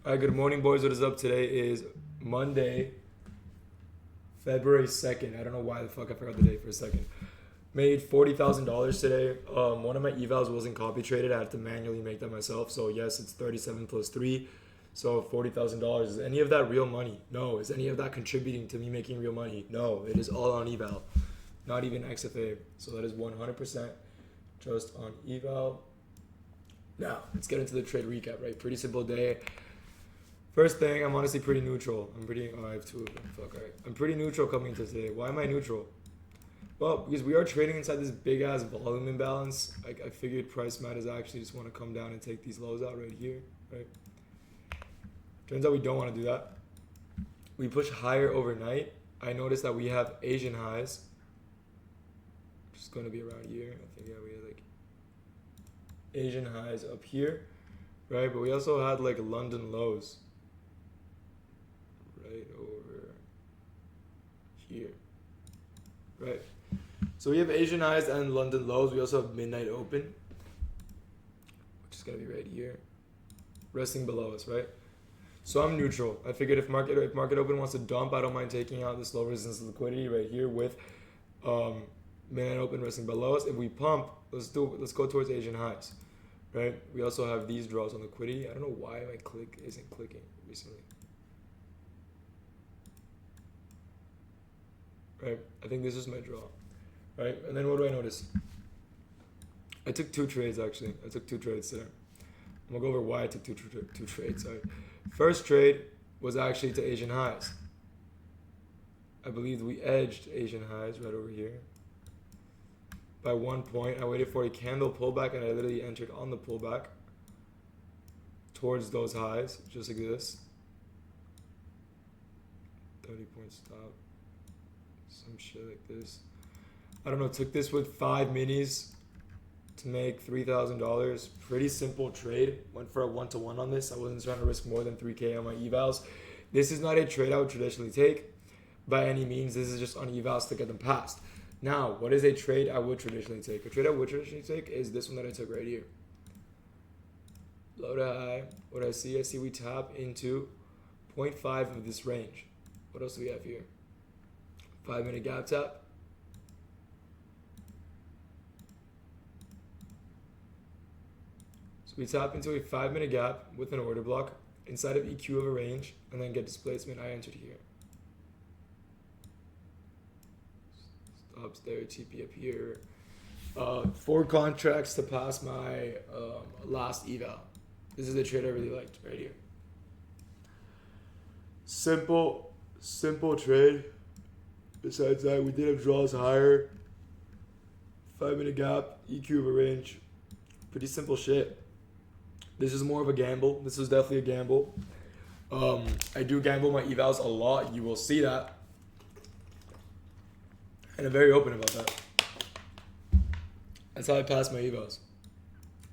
All right, good morning, boys. What is up? Today is Monday, February 2nd. I don't know why the fuck I forgot the date for a second. Made $40,000 today. One of my evals wasn't copy traded. I had to manually make that myself. So yes, it's 37 plus 3. So $40,000. Is any of that real money? No. Is any of that contributing to me making real money? No. It is all on eval. Not even XFA. So that is 100% just on eval. Now, let's get into the trade recap, right? Pretty simple day. First thing, I'm honestly pretty neutral. I have two of them. Fuck, alright. I'm pretty neutral coming into today. Why am I neutral? Well, because we are trading inside this big ass volume imbalance. I figured price matters actually just want to come down and take these lows out right here, right? Turns out we don't want to do that. We push higher overnight. I noticed that we have Asian highs, which is going to be around here. I think, yeah, we had like Asian highs up here, right? But we also had like London lows right over here, right? So we have Asian highs and London lows. We also have midnight open, which is gonna be right here, resting below us, right? So I'm neutral. I figured if market open wants to dump, I don't mind taking out this low resistance liquidity right here with midnight open resting below us. If we pump, let's go towards Asian highs, right? We also have these draws on liquidity. I don't know why my click isn't clicking recently. Right, I think this is my draw, right? And then what do I notice? I took two trades actually. I took two trades today. I'm gonna go over why I took two trades. Sorry. First trade was actually to Asian highs. I believe we edged Asian highs right over here by 1 point. I waited for a candle pullback and I literally entered on the pullback towards those highs, just like this. 30-point stop. Some shit like this. I don't know, took this with 5 minis to make $3,000. Pretty simple trade. Went for a 1-to-1 on this. I wasn't trying to risk more than 3K on my evals. This is not a trade I would traditionally take by any means. This is just on evals to get them passed. Now, what is a trade I would traditionally take? A trade I would traditionally take is this one that I took right here. Low to high. What I see we tap into 0.5 of this range. What else do we have here? 5-minute gap tap. So we tap into a 5-minute gap with an order block inside of EQ of a range and then get displacement. I entered here. Stops there, TP up here. 4 contracts to pass my last eval. This is the trade I really liked right here. Simple trade. Besides that, we did have draws higher. 5-minute gap, EQ of a range. Pretty simple shit. This is more of a gamble. This was definitely a gamble. I do gamble my evals a lot. You will see that. And I'm very open about that. That's how I pass my evals.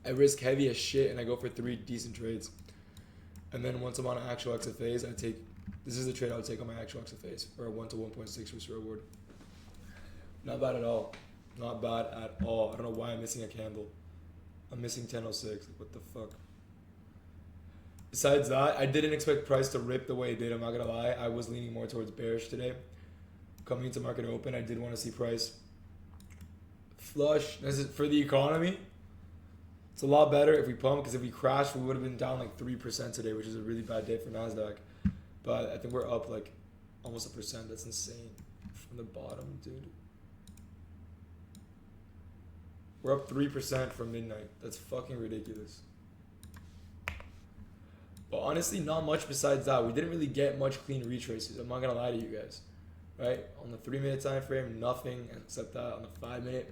I risk heavy as shit and I go for 3 decent trades. And then once I'm on actual XFAs, this is the trade I would take on my actual XFAs for a 1 to 1.6 risk reward. Not bad at all. Not bad at all. I don't know why I'm missing a candle. I'm missing 1006. What the fuck? Besides that, I didn't expect price to rip the way it did. I'm not gonna lie. I was leaning more towards bearish today. Coming into market open, I did want to see price flush. This is for the economy. It's a lot better if we pump, because if we crash, we would have been down like 3% today, which is a really bad day for Nasdaq. But I think we're up like almost 1%. That's insane. From the bottom, dude. We're up 3% from midnight. That's fucking ridiculous. But honestly, not much besides that. We didn't really get much clean retraces. I'm not gonna lie to you guys. Right? On the 3-minute time frame, nothing except that. On the 5-minute,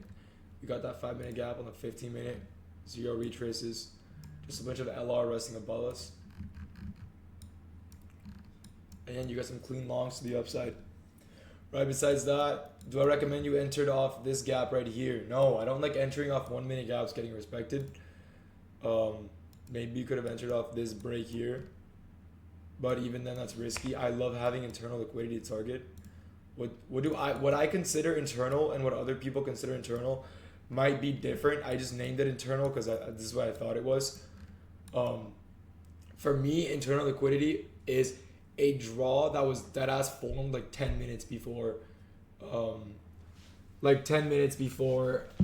we got that 5-minute gap. On the 15-minute, 0 retraces. Just a bunch of LR resting above us. And you got some clean longs to the upside. Right, besides that, do I recommend you entered off this gap right here? No, I don't like entering off 1-minute gaps getting respected. Maybe you could have entered off this break here. But even then, that's risky. I love having internal liquidity to target. What I consider internal and what other people consider internal might be different. I just named it internal because this is what I thought it was. For me, internal liquidity is a draw that was dead ass formed like 10 minutes before,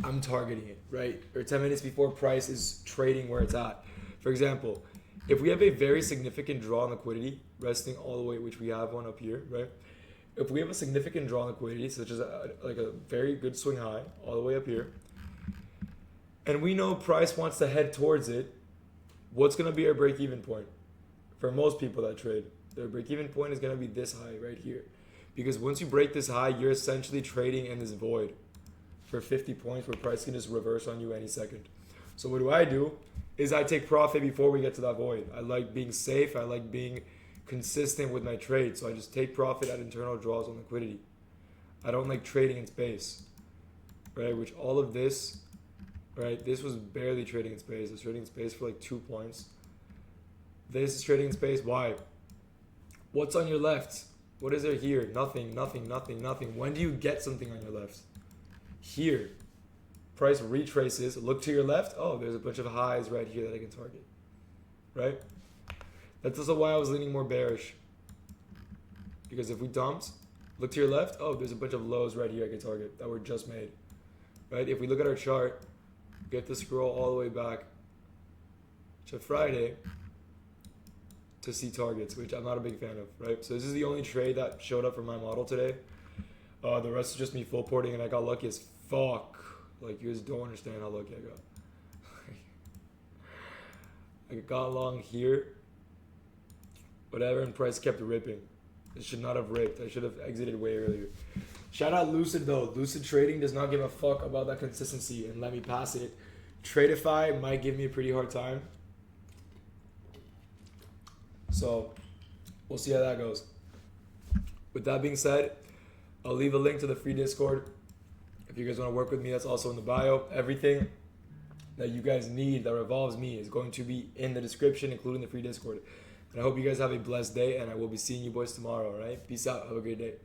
I'm targeting it, right? Or 10 minutes before price is trading where it's at. For example, if we have a very significant draw on liquidity, resting all the way, which we have one up here, right? If we have a significant draw on liquidity, such as a very good swing high all the way up here, and we know price wants to head towards it, what's going to be our break-even point? For most people that trade, their break-even point is going to be this high right here. Because once you break this high, you're essentially trading in this void for 50 points where price can just reverse on you any second. So what do? Is I take profit before we get to that void. I like being safe. I like being consistent with my trade. So I just take profit at internal draws on liquidity. I don't like trading in space, right? Which all of this, right? This was barely trading in space. It's trading in space for like 2 points. This is trading in space. Why? What's on your left? What is there here? Nothing. When do you get something on your left? Here. Price retraces. Look to your left. Oh, there's a bunch of highs right here that I can target. Right? That's also why I was leaning more bearish. Because if we dumped, look to your left. Oh, there's a bunch of lows right here I can target that were just made. Right? If we look at our chart, we have to scroll all the way back to Friday to see targets, which I'm not a big fan of, right? So this is the only trade that showed up for my model today. The rest is just me full porting, and I got lucky as fuck. Like, you guys don't understand how lucky I got. I got long here, whatever, and price kept ripping. It should not have ripped. I should have exited way earlier. Shout out Lucid though. Lucid Trading does not give a fuck about that consistency and let me pass it. Tradeify might give me a pretty hard time. So we'll see how that goes. With that being said, I'll leave a link to the free Discord. If you guys want to work with me, that's also in the bio. Everything that you guys need that revolves me is going to be in the description, including the free Discord. And I hope you guys have a blessed day, and I will be seeing you boys tomorrow, all right? Peace out. Have a great day.